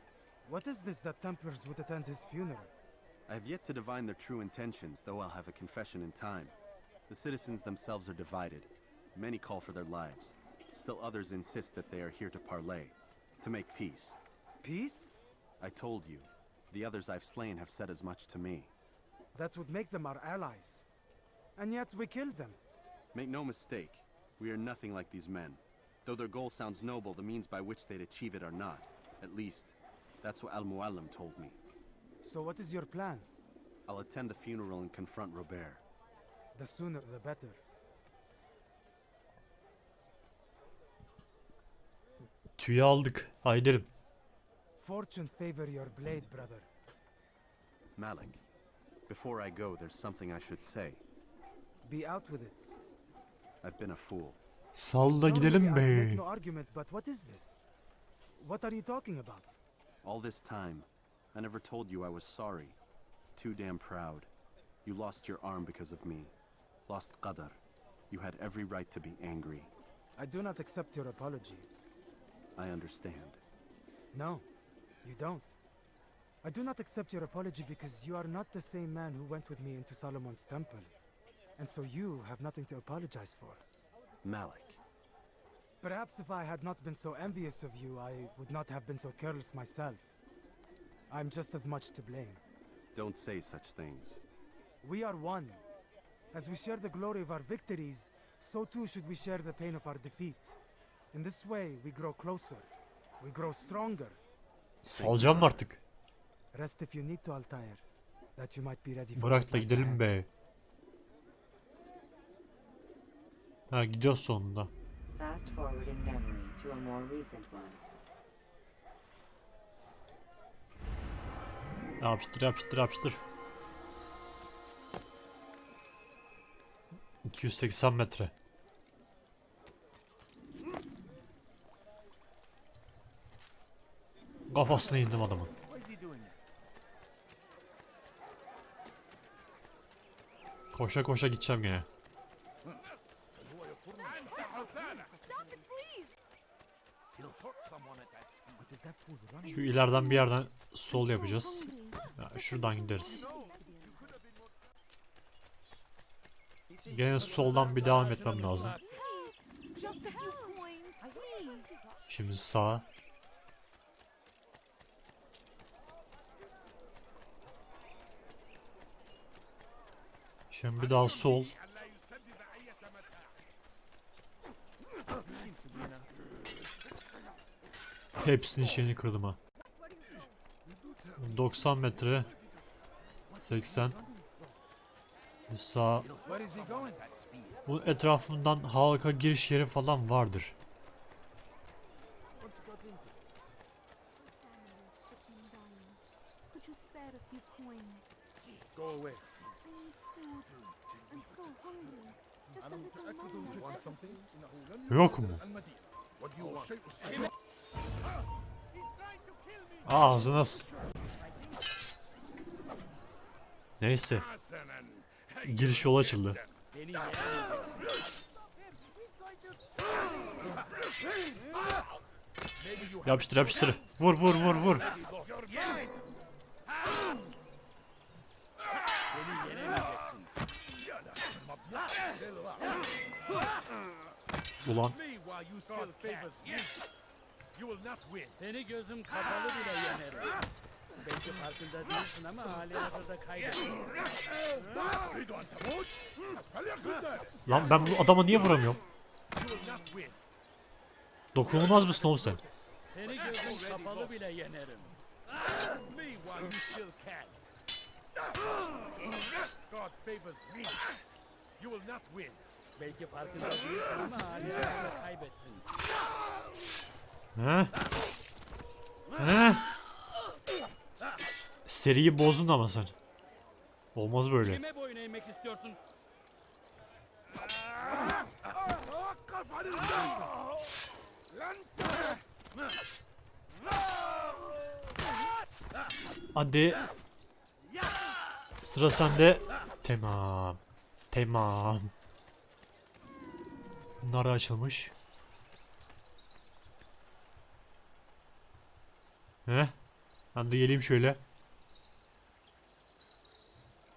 [SPEAKER 10] What is this that Templars would attend his funeral?
[SPEAKER 5] I have yet to divine their true intentions, though I'll have a confession in time. The citizens themselves are divided. Many call for their lives. Still others insist that they are here to parley, to make peace.
[SPEAKER 10] Peace?
[SPEAKER 5] I told you. The others I've slain have said as much to me.
[SPEAKER 10] That would make them our allies. And yet we killed them.
[SPEAKER 5] Make no mistake, we are nothing like these men. Though their goal sounds noble, the means by which they'd achieve it are not. At least, that's what Al-Muallim told me.
[SPEAKER 10] So what is your plan?
[SPEAKER 5] I'll attend the funeral and confront Robert.
[SPEAKER 10] The sooner the better.
[SPEAKER 1] Tüyü aldık. Haydi gidelim.
[SPEAKER 10] Fortune favor your blade, brother.
[SPEAKER 5] Malik, before I go, there's something I should say.
[SPEAKER 10] Be out with it.
[SPEAKER 5] I've been a fool.
[SPEAKER 1] Salla
[SPEAKER 10] No,
[SPEAKER 1] gidelim
[SPEAKER 10] I make
[SPEAKER 1] be.
[SPEAKER 10] no argument, but what is this? What are you talking about?
[SPEAKER 5] All this time, I never told you I was sorry. Too damn proud. You lost your arm because of me. Lost Qadar. You had every right to be angry.
[SPEAKER 10] I do not accept your apology.
[SPEAKER 5] I understand.
[SPEAKER 10] No, you don't. I do not accept your apology because you are not the same man who went with me into Solomon's temple. And so you have nothing to apologize for.
[SPEAKER 5] Malik.
[SPEAKER 10] Perhaps if I had not been so envious of you, I would not have been so careless myself. I'm just as much to blame.
[SPEAKER 5] Don't say such things.
[SPEAKER 10] We are one. As we share the glory of our victories, so too should we share the pain of our defeat. In this way, we grow closer. We grow stronger.
[SPEAKER 1] Salacağım mı artık?
[SPEAKER 10] Rest if you need to, Altair. That you might be ready for
[SPEAKER 1] Bırak
[SPEAKER 10] what
[SPEAKER 1] da
[SPEAKER 10] lies
[SPEAKER 1] gidelim
[SPEAKER 10] ahead.
[SPEAKER 1] be. Ha gidiyoruz sonunda.
[SPEAKER 11] Fast forwarding memory to a more recent one.
[SPEAKER 1] Yapıştır yapıştır yapıştır. 280 metre. Kafasına indim adamın. Koşa koşa gideceğim gene. Şu ileriden bir yerden sol yapacağız. Ya, şuradan gideriz. Gene soldan bir devam etmem lazım. Şimdi sağa. Şimdi bir daha sol. Hepsinin şeyini kırdım ha. 90 metre. 80. Sağ. Bu etrafından halka giriş yeri falan vardır.
[SPEAKER 4] Go away.
[SPEAKER 1] Yok mu?
[SPEAKER 4] What do you want?
[SPEAKER 1] Ağzına Neyse. giriş yolu açıldı.
[SPEAKER 2] Beni yenemeyeceksin.
[SPEAKER 1] Yapıştır yapıştır. Vur vur vur vur.
[SPEAKER 2] Beni yenemeyeceksin.
[SPEAKER 1] Ulan.
[SPEAKER 2] Seni gözüm kapalı bile yenerim. Belki farkında değilsin ama hali hazırda kaybettim.
[SPEAKER 1] Lan ben bu adama niye vuramıyorum? Dokunulmaz mısın oğlum sen?
[SPEAKER 2] Seni gözüm kapalı bile yenerim. Belki farkında değilsin ama hali hazırda kaybettin.
[SPEAKER 1] He? He? Seriyi bozdun ama sen. Olmaz böyle.
[SPEAKER 2] Kime boyun eğmek istiyorsun?
[SPEAKER 1] Hadi. Sıra sende. Tamam. Tamam. Nara açılmış. He? Ben de geleyim şöyle.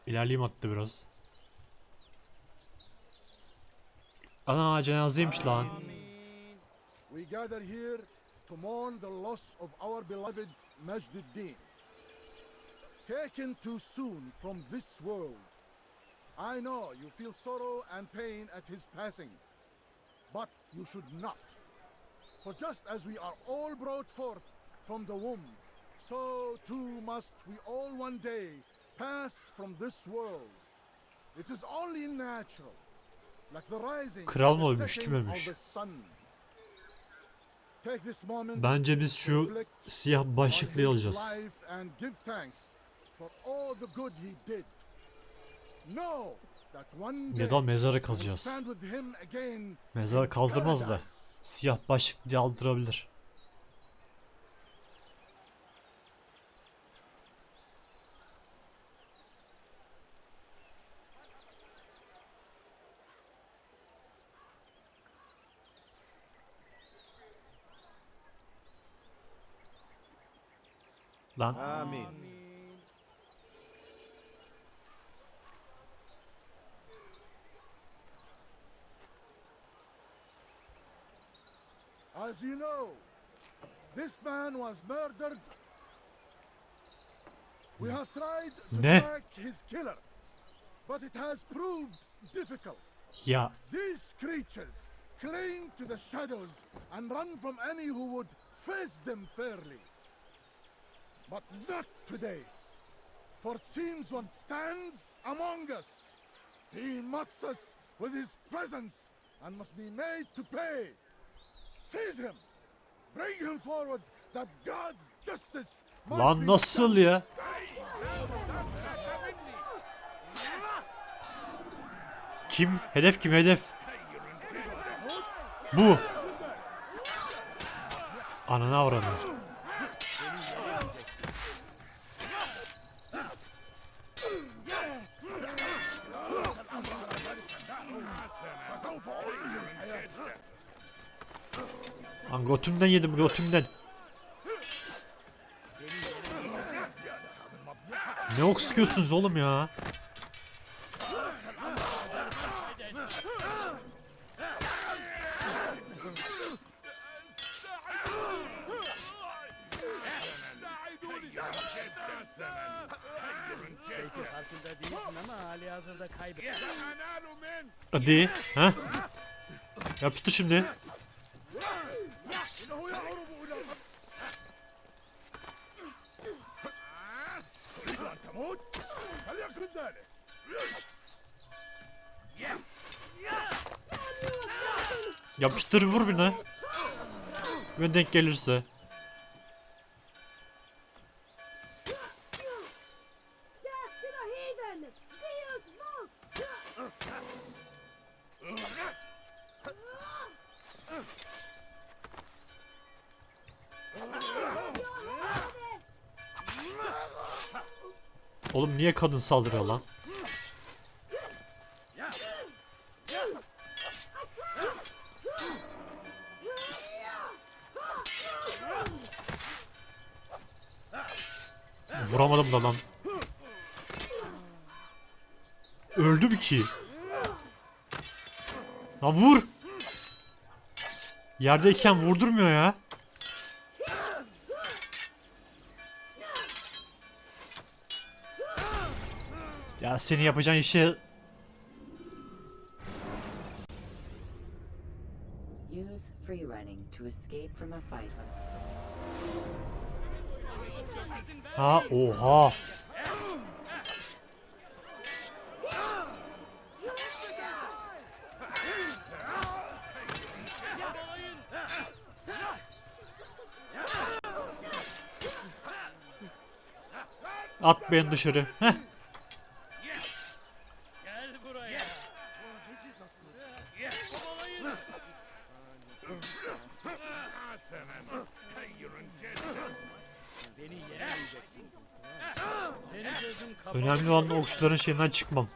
[SPEAKER 1] İlerleyeyim hatta biraz. Ana cenazeymiş lan.
[SPEAKER 3] We gather here to mourn the loss of our beloved Majduddin. Taken too soon from this world. I know you feel sorrow and pain at his passing, but you should not. For just as we are all brought forth from the womb, so too must we all one day pass from this world. It is only natural, like the rising
[SPEAKER 1] Kral mı
[SPEAKER 3] and
[SPEAKER 1] ölmüş,
[SPEAKER 3] setting
[SPEAKER 1] kim ölmüş?
[SPEAKER 3] of the sun. Take this moment
[SPEAKER 1] Bence biz
[SPEAKER 3] to
[SPEAKER 1] şu
[SPEAKER 3] reflect
[SPEAKER 1] siyah
[SPEAKER 3] on
[SPEAKER 1] başlıklıyı
[SPEAKER 3] his
[SPEAKER 1] alacağız.
[SPEAKER 3] life and give thanks for all the good he did. Know that one day
[SPEAKER 1] Ya da mezarı
[SPEAKER 3] you will
[SPEAKER 1] kazacağız.
[SPEAKER 3] stand with him again
[SPEAKER 1] Mezarı
[SPEAKER 3] in
[SPEAKER 1] kazdırmaz da.
[SPEAKER 3] paradise.
[SPEAKER 1] Siyah başlıklı aldırabilir. Lan.
[SPEAKER 9] Amin.
[SPEAKER 3] As you know, this man was murdered. We have tried to
[SPEAKER 1] Ne?
[SPEAKER 3] track his killer, but it has proved difficult.
[SPEAKER 1] Ya
[SPEAKER 3] These creatures cling to the shadows and run from any who would face them fairly. But not today, for it seems one stands among us. He mocks us with his presence and must be made to pay. Seize him, bring him forward, that God's justice might
[SPEAKER 1] lan
[SPEAKER 3] be
[SPEAKER 1] nasıl
[SPEAKER 3] done.
[SPEAKER 1] ya? Kim? Hedef kim hedef? Bu. Ananı avradı. Lan götümden yedim götümden. Ne ok sıkıyorsunuz oğlum ya?
[SPEAKER 2] Belki farkında değilsin ama hali hazırda kaybettin.
[SPEAKER 1] Hadi. Ha? Yapıştır şimdi. Yapıştır vur birine. Ve denk gelirse. Oğlum niye kadın saldırıyor lan? Vuramadım da lan. Öldüm ki. Lan vur. Yerdeyken vurdurmuyor ya. Ya senin yapacağın işe...
[SPEAKER 11] Use free running to escape from a fight.
[SPEAKER 1] Ha oha. At beni dışarı. Heh.
[SPEAKER 2] Gel buraya. Kovalayın. Beni yenemeyeceksin. Seni gözüm kapalı.
[SPEAKER 1] Önemli olan okçuların şeyinden çıkmam.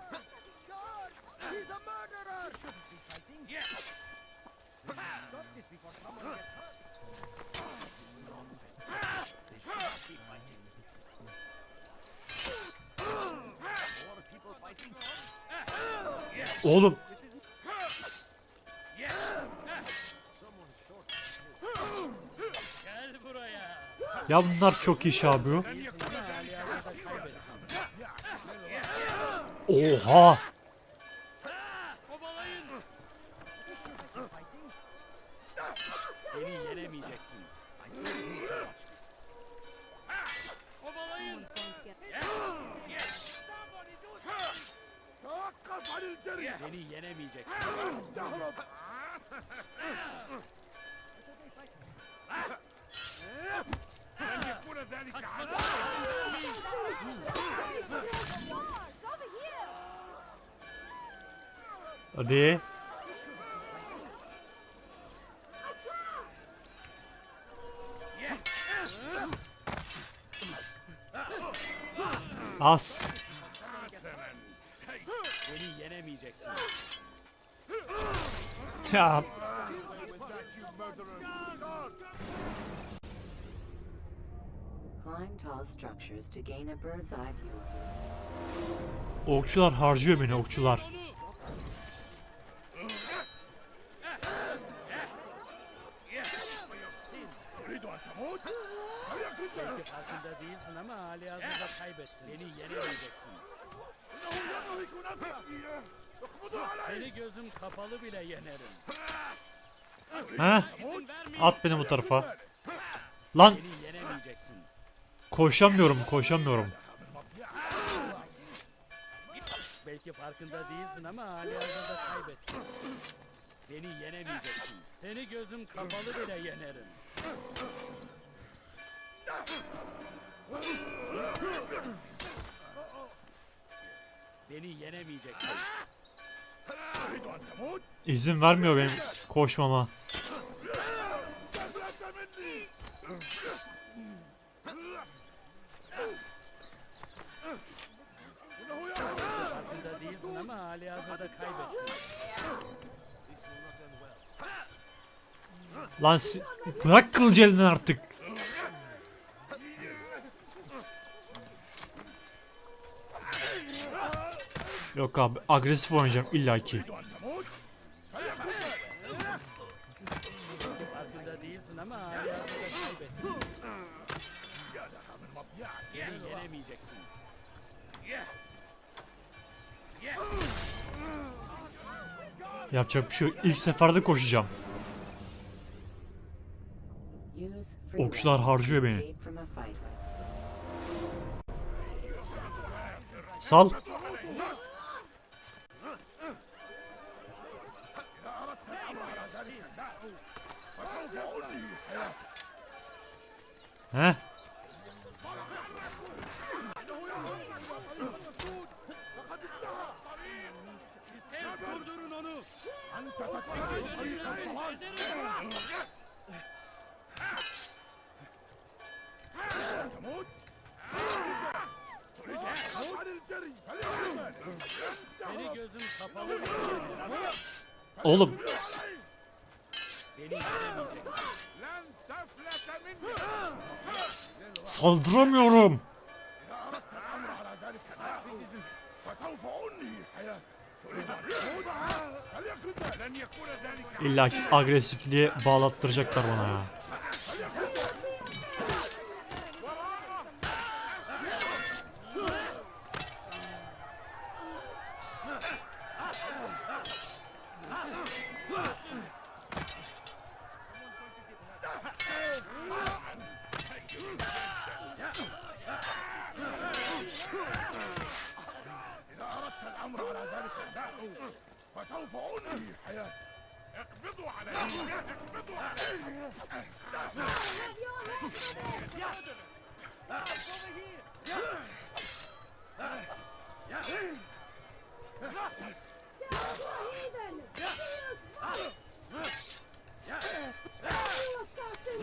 [SPEAKER 1] Oğlum.
[SPEAKER 2] Gel buraya.
[SPEAKER 1] Ya bunlar çok iyi şey yapıyor. Oha.
[SPEAKER 2] Kovalayın. Beni yenemeyeceksin. Kovalayın. Beni yenemeyeceksin.
[SPEAKER 1] Hadi. As.
[SPEAKER 2] Beni yenemeyeceksin.
[SPEAKER 1] Ya.
[SPEAKER 11] Climb tall structures to gain a bird's eye view of yourself.
[SPEAKER 1] Okçular harcıyor beni, okçular.
[SPEAKER 2] Belki farkında değilsin ama halihazırda kaybettin. Beni yenemeyeceksin. Seni gözüm kapalı bile yenerim.
[SPEAKER 1] He? At beni bu tarafa. Lan.
[SPEAKER 2] Beni yenemeyeceksin.
[SPEAKER 1] Koşamıyorum, koşamıyorum.
[SPEAKER 2] Belki farkında değilsin ama halihazırda kaybettin. Beni yenemeyeceksin. Seni gözüm kapalı bile yenerim. Beni yenemeyeceksin.
[SPEAKER 1] İzin vermiyor benim koşmama.
[SPEAKER 2] Farkında değilsin ama halihazırda kaybettin.
[SPEAKER 1] Lan bırak kılıcı elinden artık. Yok abi, agresif oynayacağım illaki.
[SPEAKER 2] Farkında değilsin ama halihazırda kaybettin. Beni yenemeyeceksin.
[SPEAKER 1] Yapacak bir şey yok. İlk seferde koşacağım.
[SPEAKER 11] Use free
[SPEAKER 1] Okçular
[SPEAKER 11] running to
[SPEAKER 1] harcıyor beni.
[SPEAKER 11] escape from a fight.
[SPEAKER 1] Sal. He?
[SPEAKER 2] Durdurun onu. Seni gözüm kapalı bile yenerim.
[SPEAKER 1] Oğlum.
[SPEAKER 2] Beni yenemeyeceksin.
[SPEAKER 1] Saldıramıyorum. İlla ki agresifliğe bağlattıracaklar bana ya.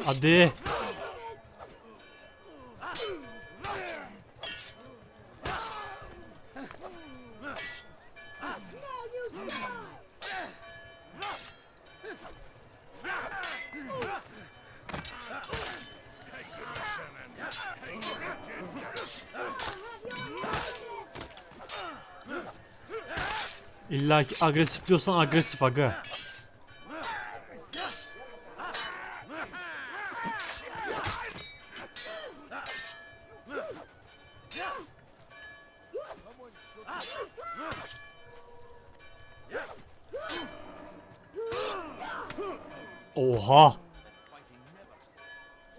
[SPEAKER 1] Hadi. İlla ki agresif diyorsan agresif aga. Oha!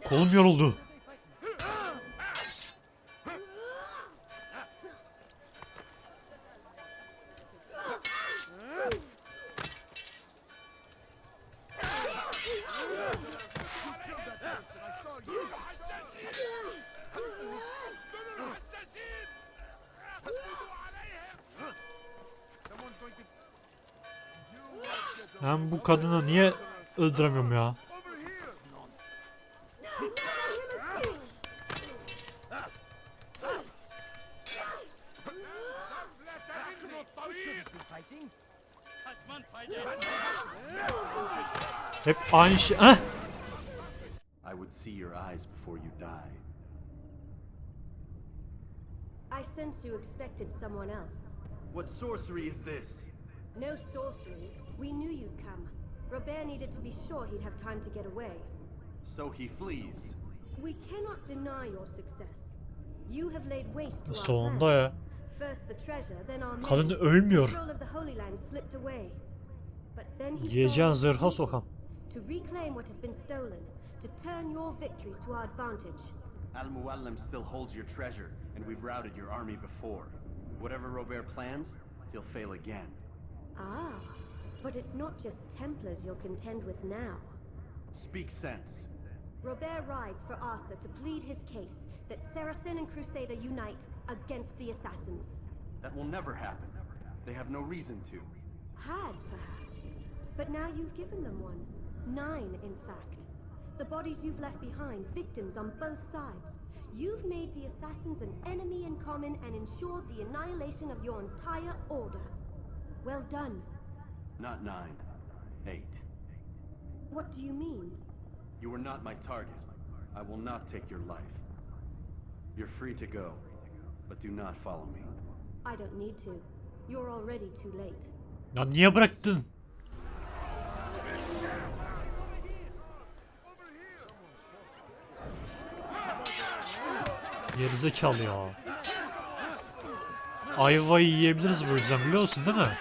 [SPEAKER 1] Kolum yoruldu. Ben bu kadını niye öldüremiyorum ya? Hep aynı şey. Heh!
[SPEAKER 5] I would see your eyes before you die.
[SPEAKER 12] I sense you expected someone else.
[SPEAKER 5] What sorcery is this?
[SPEAKER 12] No sorcery. We knew you'd come. Robert needed to be sure he'd have time to get away.
[SPEAKER 5] So he flees.
[SPEAKER 12] We cannot deny your success. You have laid waste to our
[SPEAKER 1] Sonunda ya.
[SPEAKER 12] First the treasure, then our
[SPEAKER 1] Kadın ölmüyor.
[SPEAKER 12] control of the Holy Land slipped away. But then he
[SPEAKER 1] Yiyeceğin zırha sokam.
[SPEAKER 12] to reclaim what has been stolen, to turn your victories to our advantage.
[SPEAKER 5] Al-Muallim still holds your treasure, and we've routed your army before. Whatever Robert plans, he'll fail again.
[SPEAKER 12] Ah, but it's not just Templars you'll contend with now.
[SPEAKER 5] Speak sense.
[SPEAKER 12] Robert rides for Asa to plead his case that Saracen and Crusader unite against the assassins.
[SPEAKER 5] That will never happen. They have no reason to.
[SPEAKER 12] Had, perhaps. But now you've given them one. 9, in fact. The bodies you've left behind, victims on both sides. You've made the assassins an enemy in common and ensured the annihilation of your entire order. Well done.
[SPEAKER 5] Not 9. 8.
[SPEAKER 12] What do you mean?
[SPEAKER 5] You were not my target. I will not take your life. You're free to go, but do not follow me.
[SPEAKER 12] I don't need to. You're already too late.
[SPEAKER 1] Ya niye bıraktın? Gerizekalı ya. Ayvayı yiyebiliriz bu yüzden, biliyorsun değil mi?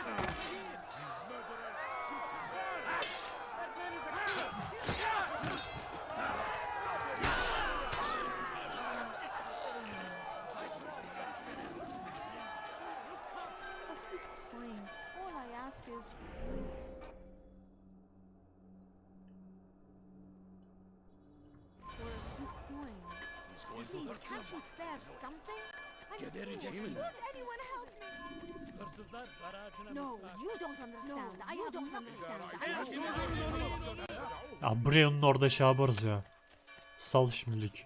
[SPEAKER 1] Ya buraya onun orada şey yaparız ya. Sal şimdilik.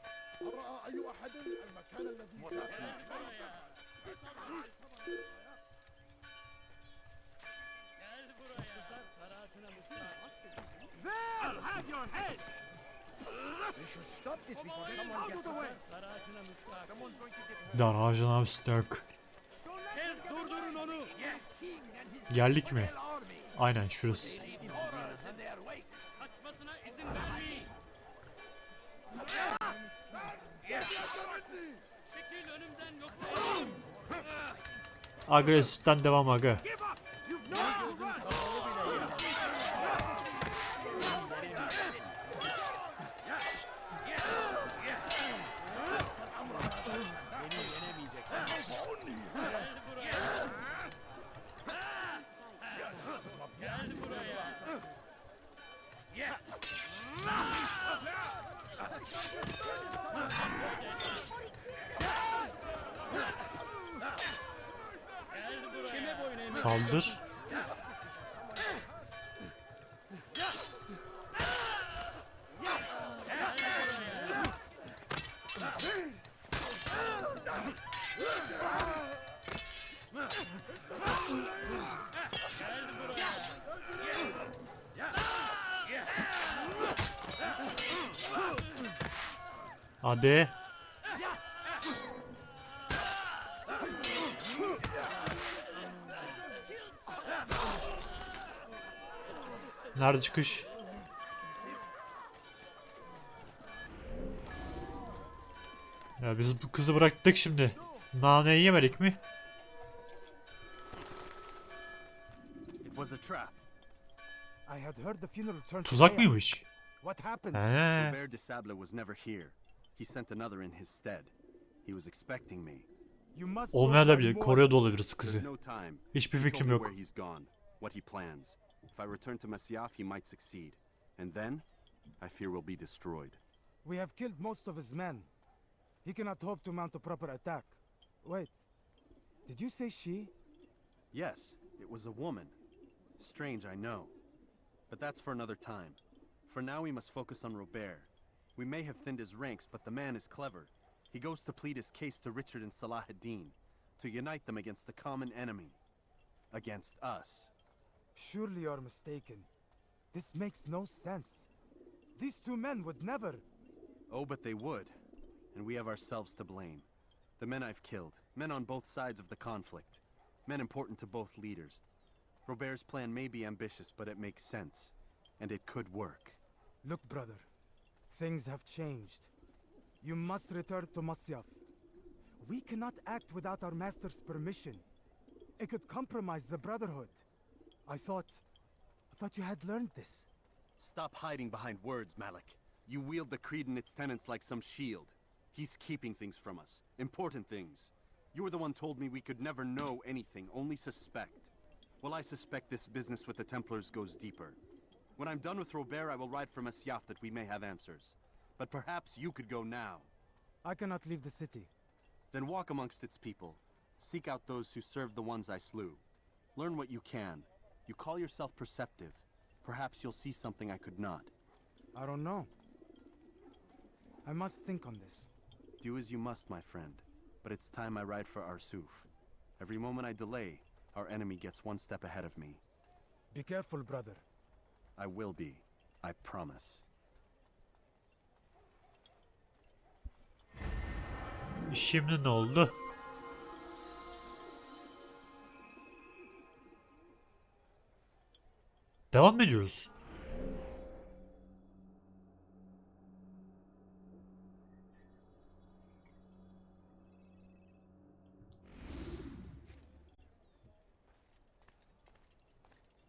[SPEAKER 1] Darajına stök.
[SPEAKER 2] Durdurun onu.
[SPEAKER 1] Geldik mi? Aynen şurası.
[SPEAKER 2] Kaçmasına izin vermeyin. Çekil önümden yoksa ederim.
[SPEAKER 1] Agresiften devam aga. Saldır. Hadi. Nerede çıkış? Ya biz bu kızı bıraktık şimdi. Naneyi yemedik mi?
[SPEAKER 5] It was a trap.
[SPEAKER 10] I had heard the funeral turned to
[SPEAKER 1] Tuzak
[SPEAKER 10] chaos.
[SPEAKER 1] mıymış?
[SPEAKER 10] What happened?
[SPEAKER 1] He.
[SPEAKER 5] Robert de Sable was never here. He sent another in his stead. He was expecting me.
[SPEAKER 10] You must
[SPEAKER 1] Olmayabilir. Kore'de de olabiliriz
[SPEAKER 5] There's
[SPEAKER 1] kızı.
[SPEAKER 5] no time.
[SPEAKER 1] Hiçbir
[SPEAKER 5] He told
[SPEAKER 1] fikrim
[SPEAKER 5] me
[SPEAKER 1] yok.
[SPEAKER 5] where he's gone, what he plans. If I return to Masyaf, he might succeed. And then, I fear we'll be destroyed.
[SPEAKER 10] We have killed most of his men. He cannot hope to mount a proper attack. Wait, did you say she?
[SPEAKER 5] Yes, it was a woman. Strange, I know. But that's for another time. For now, we must focus on Robert. We may have thinned his ranks, but the man is clever. He goes to plead his case to Richard and Salah ad-Din, to unite them against the common enemy. Against us.
[SPEAKER 10] Surely you're mistaken. This makes no sense. These two men would never...
[SPEAKER 5] Oh, but they would. And we have ourselves to blame. The men I've killed, men on both sides of the conflict. Men important to both leaders. Robert's plan may be ambitious, but it makes sense. And it could work.
[SPEAKER 10] Look, brother. Things have changed. You must return to Masyaf. We cannot act without our master's permission. It could compromise the Brotherhood. I thought you had learned this.
[SPEAKER 5] Stop hiding behind words, Malik. You wield the creed and its tenets like some shield. He's keeping things from us. Important things. You were the one told me we could never know anything, only suspect. Well, I suspect this business with the Templars goes deeper. When I'm done with Robert, I will ride for Masyaf that we may have answers. But perhaps you could go now.
[SPEAKER 10] I cannot leave the city.
[SPEAKER 5] Then walk amongst its people. Seek out those who served the ones I slew. Learn what you can. You call yourself perceptive. Perhaps you'll see something I could not.
[SPEAKER 10] I don't know. I must think on this.
[SPEAKER 5] Do as you must, my friend. But it's time I ride for Arsuf. Every moment I delay, our enemy gets one step ahead of me.
[SPEAKER 10] Be careful, brother.
[SPEAKER 5] I will be. I promise.
[SPEAKER 1] Şimdi ne oldu? Devam mı ediyoruz?